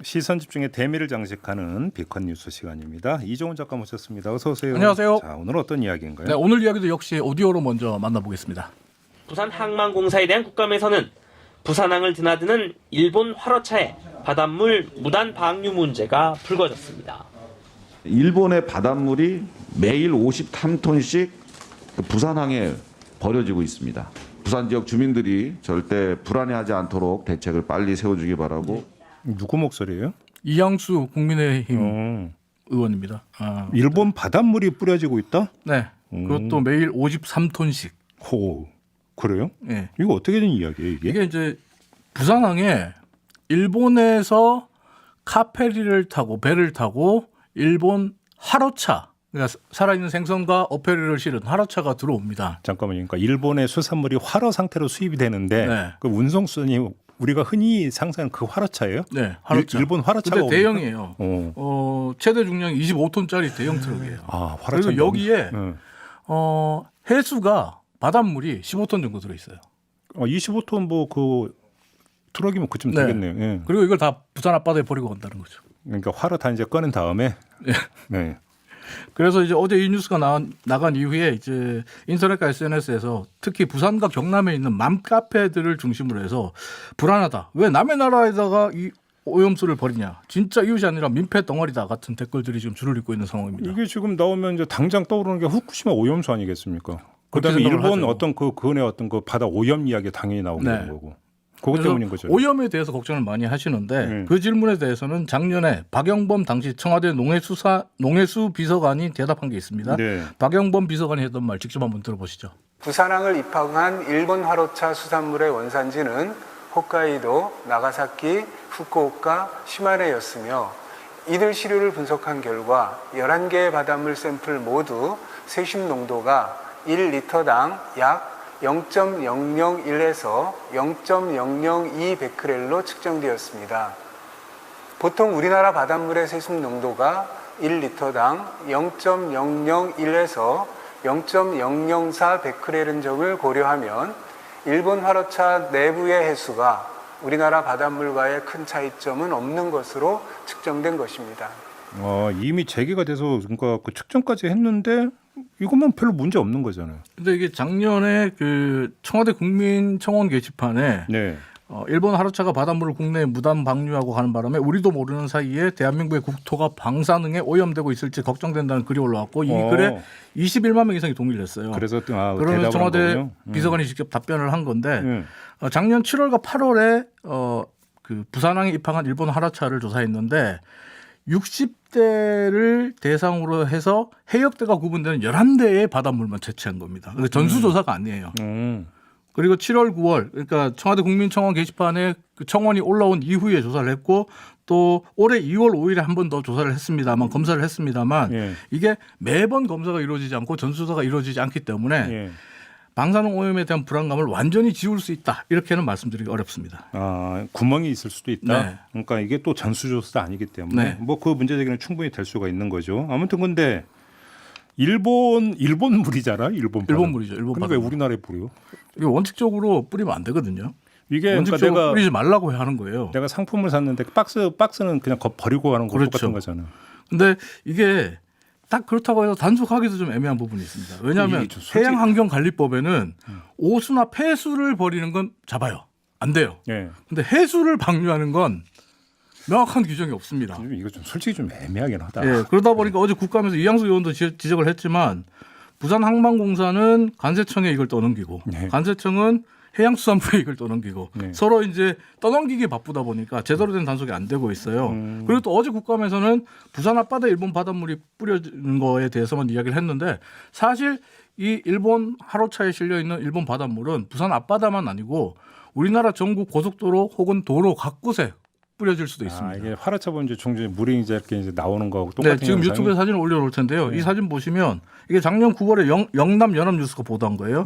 시선 집중의 대미를 장식하는 비컨 뉴스 시간입니다. 이종훈 작가 모셨습니다. 어서 오세요. 안녕하세요. 자, 오늘 어떤 이야기인가요? 네, 오늘 이야기도 역시 오디오로 먼저 만나보겠습니다. 부산항만공사에 대한 국감에서는 부산항을 드나드는 일본 화로차의 바닷물 무단 방류 문제가 불거졌습니다. 일본의 바닷물이 매일 53톤씩 부산항에 버려지고 있습니다. 부산 지역 주민들이 절대 불안해하지 않도록 대책을 빨리 세워주기 바라고. 누구 목소리예요? 이양수 국민의힘 의원입니다. 일본 바닷물이 뿌려지고 있다? 네, 그것도 매일 53톤씩. 호, 그래요? 네. 이거 어떻게 된 이야기예요, 이게? 이게 이제 부산항에 일본에서 카페리를 타고 배를 타고 일본 화로차, 그러니까 살아있는 생선과 어패류를 실은 화로차가 들어옵니다. 잠깐만요. 그러니까 일본의 수산물이 화로 상태로 수입이 되는데 네. 그 운송수단이 우리가 흔히 상상하는 그 화로차예요? 네, 화로차. 일본 화로차가 근데 대형이에요. 어. 최대 중량이 25톤짜리 대형 트럭이에요. 아, 화로차. 그리고 여기에 네. 해수가 바닷물이 15톤 정도 들어있어요. 25톤 뭐 그 트럭이면 그쯤 네. 되겠네요. 예. 그리고 이걸 다 부산 앞바다에 버리고 간다는 거죠. 그러니까 화로 다 이제 꺼낸 다음에 네. 그래서 이제 어제 이 뉴스가 나간 이후에 이제 인터넷과 SNS에서 특히 부산과 경남에 있는 맘카페들을 중심으로 해서 불안하다. 왜 남의 나라에다가 이 오염수를 버리냐. 진짜 이웃이 아니라 민폐 덩어리다 같은 댓글들이 지금 줄을 잇고 있는 상황입니다. 이게 지금 나오면 이제 당장 떠오르는 게 후쿠시마 오염수 아니겠습니까? 그다음에 생각을 일본 하죠. 어떤 그은의 어떤 그 바다 오염 이야기 당연히 나오게 네. 되는 거고. 그것 그래서 때문인 거죠. 오염에 대해서 걱정을 많이 하시는데 그 질문에 대해서는 작년에 박영범 당시 청와대 농해수 비서관이 대답한 게 있습니다. 네. 박영범 비서관이 했던 말 직접 한번 들어보시죠. 부산항을 입항한 일본 화로차 수산물의 원산지는 홋카이도, 나가사키, 후쿠오카, 시마네였으며 이들 시료를 분석한 결과 11개의 바닷물 샘플 모두 세심 농도가 1리터당 약 0.001에서 0.002 베크렐로 측정되었습니다. 보통 우리나라 바닷물의 세습 농도가 1리터당 0.001에서 0.004 베크렐인 점을 고려하면 일본 화로차 내부의 해수가 우리나라 바닷물과의 큰 차이점은 없는 것으로 측정된 것입니다. 이미 제기가 돼서 그러니까 그 측정까지 했는데 이것만 별로 문제 없는 거잖아요. 근데 이게 작년에 그 청와대 국민청원 게시판에 네. 일본 하루차가 바닷물을 국내에 무단 방류하고 가는 바람에 우리도 모르는 사이에 대한민국의 국토가 방사능에 오염되고 있을지 걱정된다는 글이 올라왔고 이 글에 21만 명 이상이 동의를 했어요. 그래서 그러면서 대답을 청와대 한 거군요. 비서관이 직접 답변을 한 건데 작년 7월과 8월에 그 부산항에 입항한 일본 하루차를 조사했는데 60대를 대상으로 해서 해역대가 구분되는 11대의 바닷물만 채취한 겁니다. 전수조사가 아니에요. 그리고 7월, 9월 그러니까 청와대 국민청원 게시판에 그 청원이 올라온 이후에 조사를 했고 또 올해 2월 5일에 한 번 더 조사를 했습니다만 검사를 했습니다만 이게 매번 검사가 이루어지지 않고 전수조사가 이루어지지 않기 때문에 방사능 오염에 대한 불안감을 완전히 지울 수 있다 이렇게는 말씀드리기 어렵습니다. 구멍이 있을 수도 있다. 네. 그러니까 이게 또 전수조사도 아니기 때문에 네. 뭐 그 문제 제기는 충분히 될 수가 있는 거죠. 아무튼 근데 일본 물이잖아. 일본 물이죠. 일본 근데 왜 바닷물. 우리나라에 뿌려? 이게 원칙적으로 뿌리면 안 되거든요. 이게 그러니까 원칙적으로 뿌리지 말라고 하는 거예요. 내가 상품을 샀는데 박스는 그냥 버리고 가는 거 그렇죠. 똑같은 거잖아. 근데 이게 딱 그렇다고 해서 단속하기도 좀 애매한 부분이 있습니다. 왜냐하면 이게 좀 솔직히- 해양환경관리법에는 오수나 폐수를 버리는 건 잡아요. 안 돼요. 예. 근데 해수를 방류하는 건 명확한 규정이 없습니다. 이거 좀 솔직히 좀 애매하긴 하다. 예, 그러다 보니까 어제 국감에서 이양수 의원도 지적을 했지만 부산항만공사는 관세청에 이걸 떠넘기고 네. 관세청은 해양수산부에 이걸 떠넘기고 네. 서로 이제 떠넘기기 바쁘다 보니까 제대로 된 단속이 안 되고 있어요. 그리고 또 어제 국감에서는 부산 앞바다 일본 바닷물이 뿌려지는 거에 대해서만 이야기를 했는데 사실 이 일본 하루차에 실려 있는 일본 바닷물은 부산 앞바다만 아니고 우리나라 전국 고속도로 혹은 도로 각곳에 뿌려질 수도 있습니다. 이게 화로차 보면 이제 종종 물이 이제 이렇게 이제 나오는 거하고 똑같은 네, 지금 현상이- 유튜브에 사진을 올려놓을 텐데요. 이 사진 보시면 이게 작년 9월에 영남 연합뉴스가 보도한 거예요.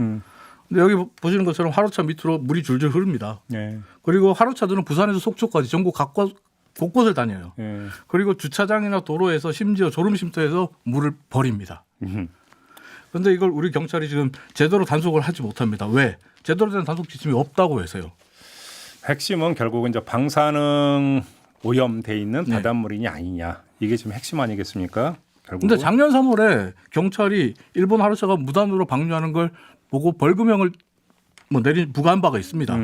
근데 여기 보시는 것처럼 하루차 밑으로 물이 줄줄 흐릅니다. 예. 그리고 하루차들은 부산에서 속초까지 전국 곳곳을 다녀요. 예. 그리고 주차장이나 도로에서 심지어 졸음쉼터에서 물을 버립니다. 그런데 이걸 우리 경찰이 지금 제대로 단속을 하지 못합니다. 왜? 제대로 된 단속 지침이 없다고 해서요. 핵심은 결국은 이제 방사능 오염돼 있는 네. 바닷물이냐 아니냐 이게 지금 핵심 아니겠습니까? 결국은. 근데 작년 3월에 경찰이 일본 하루차가 무단으로 방류하는 걸 보고 벌금형을 뭐 내린 부과한 바가 있습니다.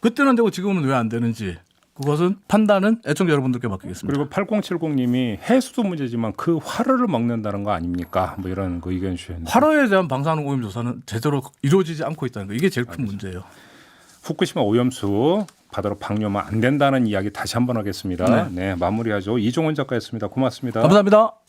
그때는 되고 지금은 왜 안 되는지 그것은 판단은 애청자 여러분들께 맡기겠습니다. 그리고 8070님이 해수도 문제지만 그 화로를 먹는다는 거 아닙니까? 뭐 이런 거 의견 주셨는데. 화로에 대한 방사능 오염 조사는 제대로 이루어지지 않고 있다는 거 이게 제일 큰 문제예요. 후쿠시마 오염수 바다로 방류하면 안 된다는 이야기 다시 한번 하겠습니다. 네, 마무리하죠. 이종원 작가였습니다. 고맙습니다. 감사합니다.